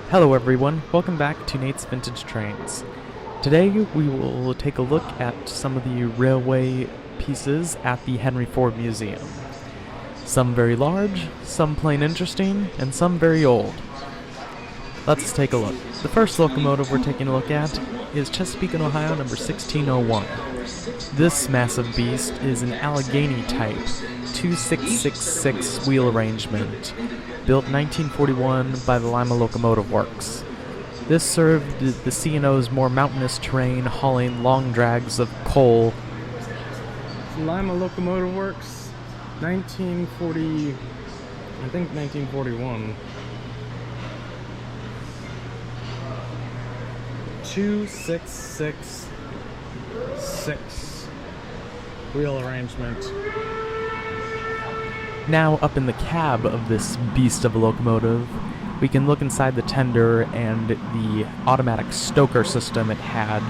Hello everyone, welcome back to Nate's Vintage Trains. Today we will take a look at some of the railway pieces at the Henry Ford Museum. Some very large, some plain interesting, and some very old. Let's take a look. The first locomotive we're taking a look at is Chesapeake, Ohio, number 1601. This massive beast is an Allegheny type 2666 wheel arrangement, built 1941 by the Lima Locomotive Works. This served the C&O's more mountainous terrain, hauling long drags of coal. Lima Locomotive Works, 1940, I think 1941. 2666 wheel arrangement. Now up in the cab of this beast of a locomotive, we can look inside the tender and the automatic stoker system it had,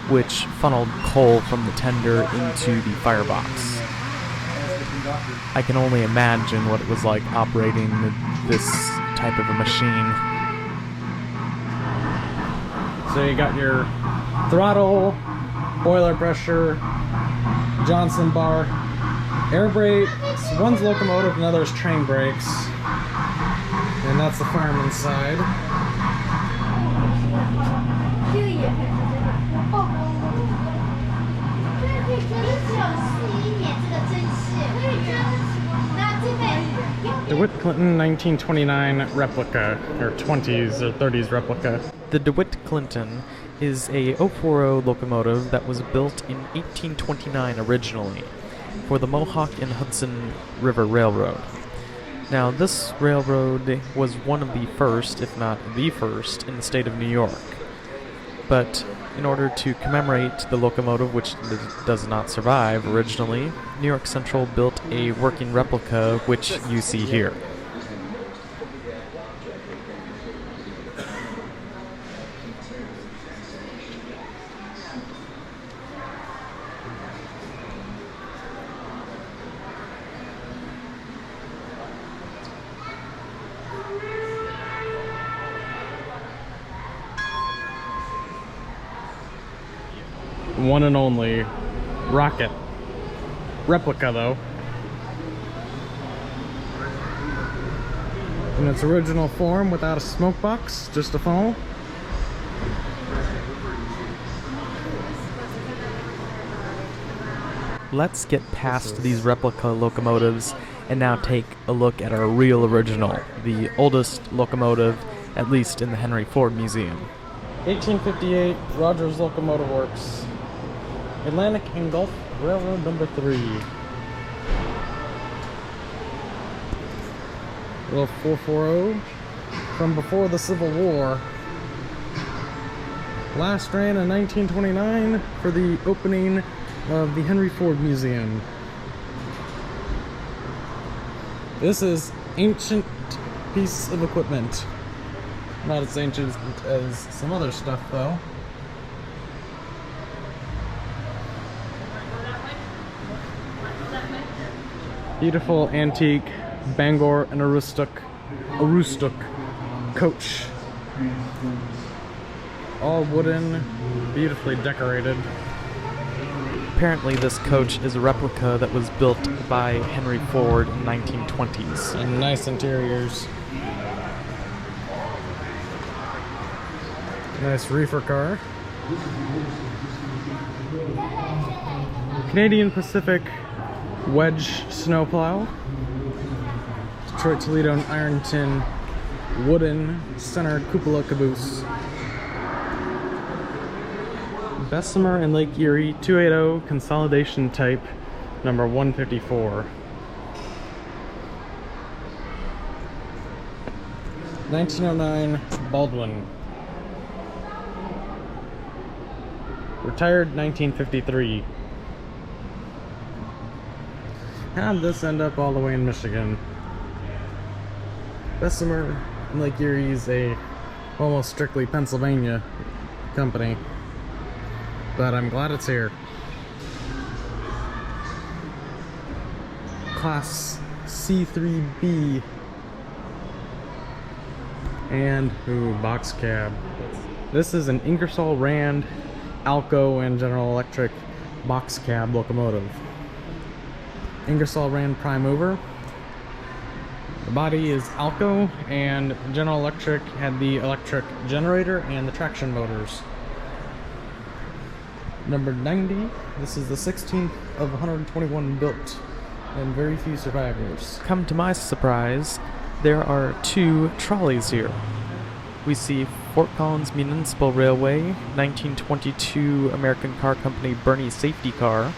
which funneled coal from the tender into the firebox. I can only imagine what it was like operating this type of a machine. So you got your throttle, boiler pressure, Johnson bar, air brakes, one's locomotive, another's train brakes, and that's the fireman's side. DeWitt Clinton 1929 replica, or 20s or 30s replica. The DeWitt Clinton is a 040 locomotive that was built in 1829 originally for the Mohawk and Hudson River Railroad. Now, this railroad was one of the first, if not the first, in the state of New York. But in order to commemorate the locomotive, which does not survive originally, New York Central built a working replica, which you see here. One and only rocket replica, though, in its original form, without a smoke box, just a funnel. Let's get past these replica locomotives and now take a look at our real original, the oldest locomotive, at least in the Henry Ford Museum. 1858 Rogers Locomotive Works, Atlantic and Gulf Railroad number 3. Little 440 from before the Civil War. Last ran in 1929 for the opening of the Henry Ford Museum. This is ancient piece of equipment. Not as ancient as some other stuff, though. Beautiful antique Bangor and Aroostook coach. All wooden, beautifully decorated. Apparently this coach is a replica that was built by Henry Ford in the 1920s. And nice interiors. Nice reefer car. Canadian Pacific wedge snowplow. Detroit, Toledo, and Ironton wooden center cupola caboose. Bessemer and Lake Erie 280 consolidation type number 154. 1909 Baldwin. Retired 1953. How'd this end up all the way in Michigan? Bessemer and Lake Erie is a almost strictly Pennsylvania company, but I'm glad it's here. Class C3B And, ooh, box cab. This is an Ingersoll Rand, Alco, and General Electric box cab locomotive. Ingersoll Rand prime mover. The body is Alco, and General Electric had the electric generator and the traction motors. Number 90. This is the 16th of 121 built, and very few survivors. Come to my surprise, there are 2 trolleys here. We see Fort Collins Municipal Railway, 1922 American Car Company Birney safety car,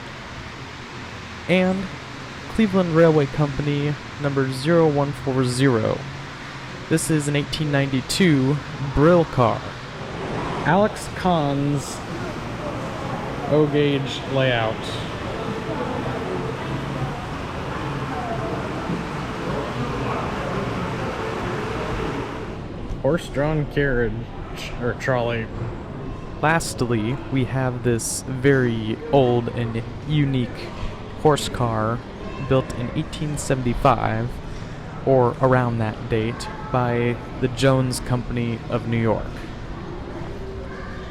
and Cleveland Railway Company number 0140. This is an 1892 Brill car. Alex Kahn's O-gauge layout. Horse-drawn carriage, or trolley. Lastly, we have this very old and unique horse car built in 1875, or around that date, by the Jones Company of New York.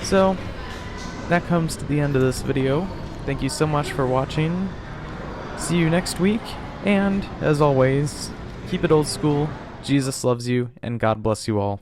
So, that comes to the end of this video. Thank you so much for watching. See you next week, and as always, keep it old school, Jesus loves you, and God bless you all.